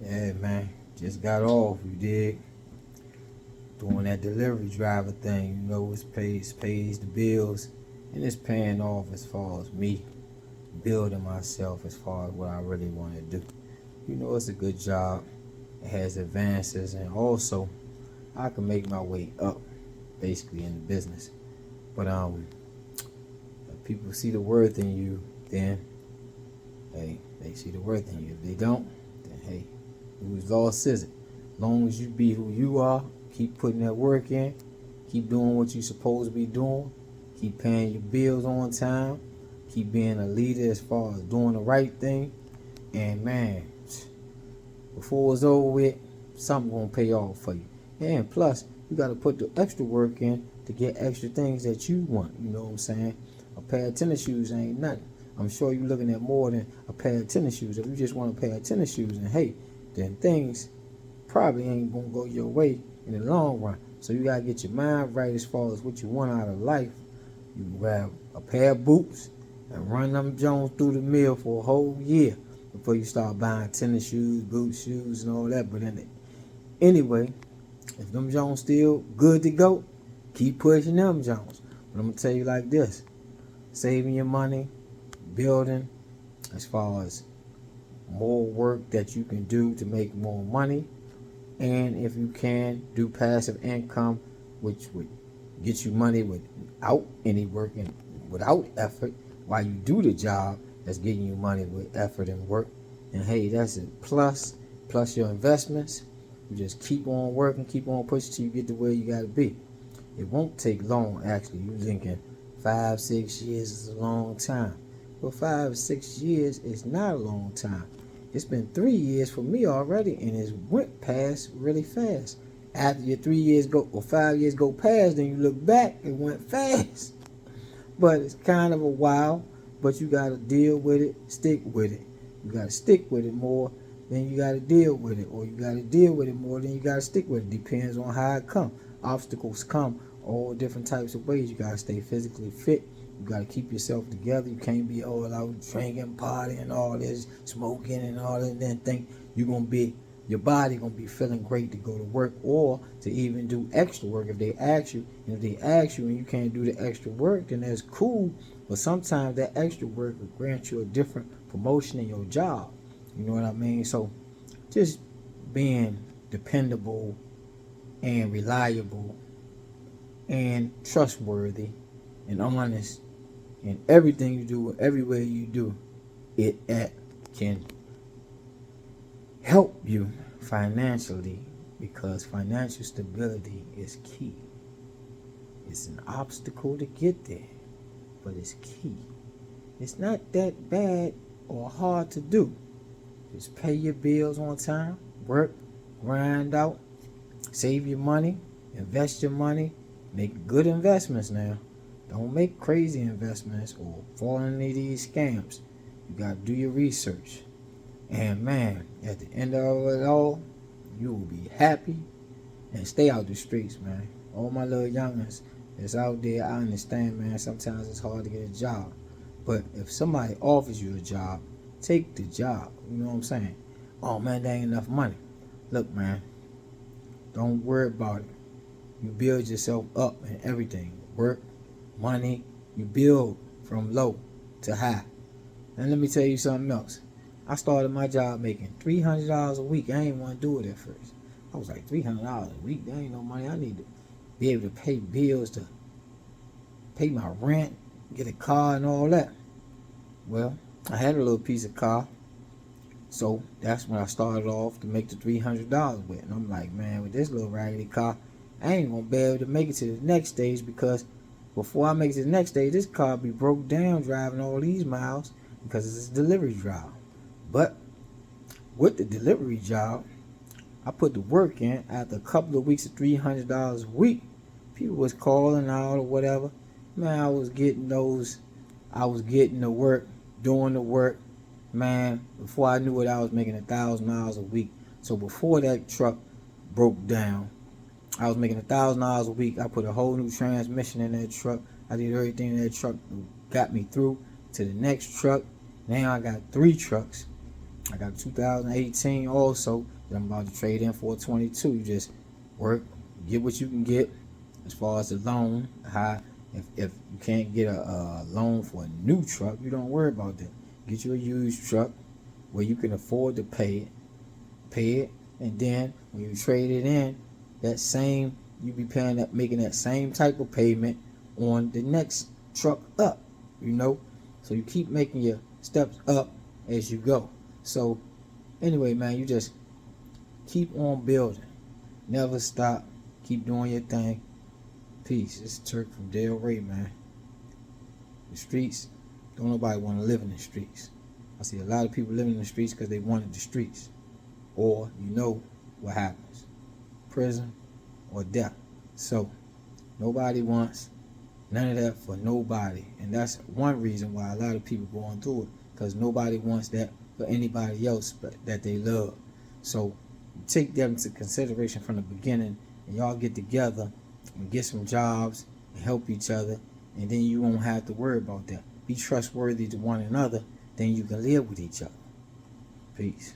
Yeah, man. Just got off, you dig? Doing that delivery driver thing, pays the bills, and it's paying off as far as me building myself as far as what I really want to do. It's a good job. It has advances, and also I can make my way up, basically in the business. But if people see the worth in you, then they see the worth in you. If they don't, then hey, whose loss is it? As long as you be who you are, keep putting that work in, keep doing what you're supposed to be doing, keep paying your bills on time, keep being a leader as far as doing the right thing, and man, before it's over with, something gonna pay off for you. And plus, you gotta put the extra work in to get extra things that you want. You know what I'm saying? A pair of tennis shoes ain't nothing. I'm sure you're looking at more than a pair of tennis shoes. If you just want a pair of tennis shoes, and hey, then things probably ain't gonna go your way in the long run. So you gotta get your mind right as far as what you want out of life. You grab a pair of boots and run them Jones through the mill for a whole year before you start buying tennis shoes, boot shoes, and all that. But anyway, if them Jones still good to go, keep pushing them Jones. But I'm gonna tell you like this: saving your money, building, as far as more work that you can do to make more money, and if you can do passive income, which would get you money without any work and without effort, while you do the job that's getting you money with effort and work. And hey, that's it. Plus your investments. You just keep on working, keep on pushing till you get to where you gotta be. It won't take long, actually. You're thinking 5, 6 years is a long time. Well, 5 or 6 years is not a long time. It's been 3 years for me already, and it's went past really fast. After your 3 years go or 5 years go past, then you look back, it went fast. But it's kind of a while, but you gotta deal with it, stick with it. You gotta stick with it more than you gotta deal with it, or you gotta deal with it more than you gotta stick with it. Depends on how it come. Obstacles come all different types of ways. You gotta stay physically fit. You gotta keep yourself together. You can't be all out drinking, partying, all this, smoking, and all that, and then think you're gonna be your body gonna be feeling great to go to work or to even do extra work if they ask you. And if they ask you and you can't do the extra work, then that's cool. But sometimes that extra work will grant you a different promotion in your job. You know what I mean? So just being dependable and reliable and trustworthy and honest in everything you do, everywhere you do it at, can help you financially, because financial stability is key. It's an obstacle to get there, but it's key. It's not that bad or hard to do. Just pay your bills on time, work, grind out, save your money, invest your money, make good investments now. Don't make crazy investments or fall into these scams. You gotta do your research. And man, at the end of it all, you will be happy and stay out the streets, man. All my little youngins that's out there, I understand, man. Sometimes it's hard to get a job. But if somebody offers you a job, take the job. You know what I'm saying? Oh man, there ain't enough money. Look, man, don't worry about it. You build yourself up in everything. Work, money, you build from low to high. And let me tell you something else. I started my job making $300 a week. I ain't want to do it at first. I was like, $300 a week? That ain't no money. I need to be able to pay bills, to pay my rent, get a car and all that. Well, I had a little piece of car. So that's when I started off to make the $300 with. And I'm like, man, with this little raggedy car, I ain't going to be able to make it to the next stage, because before I make it to the next stage, this car be broke down driving all these miles because it's a delivery job. But with the delivery job, I put the work in. After a couple of weeks of $300 a week, people was calling out or whatever. Man, I was getting the work, doing the work. Man, before I knew it, I was making $1,000 a week. So before that truck broke down, I was making $1,000 a week. I put a whole new transmission in that truck. I did everything in that truck, got me through to the next truck. Now I got 3 trucks. I got a 2018 also that I'm about to trade in for a 22. You just work, get what you can get as far as the loan. If you can't get a loan for a new truck, you don't worry about that. Get you a used truck where you can afford to pay it, and then when you trade it in, that same you be paying that, making that same type of payment on the next truck up. You know, so you keep making your steps up as you go. So anyway, man, you just keep on building, never stop, keep doing your thing. Peace. It's Turk from Del Ray, man. The streets, don't nobody want to live in the streets. I see a lot of people living in the streets because they wanted the streets. Or you know what happens. Prison or death. So nobody wants none of that for nobody. And that's one reason why a lot of people going through it. Because nobody wants that for anybody else that they love. So take that into consideration from the beginning, and y'all get together and get some jobs and help each other, and then you won't have to worry about that. Be trustworthy to one another, then you can live with each other. Peace.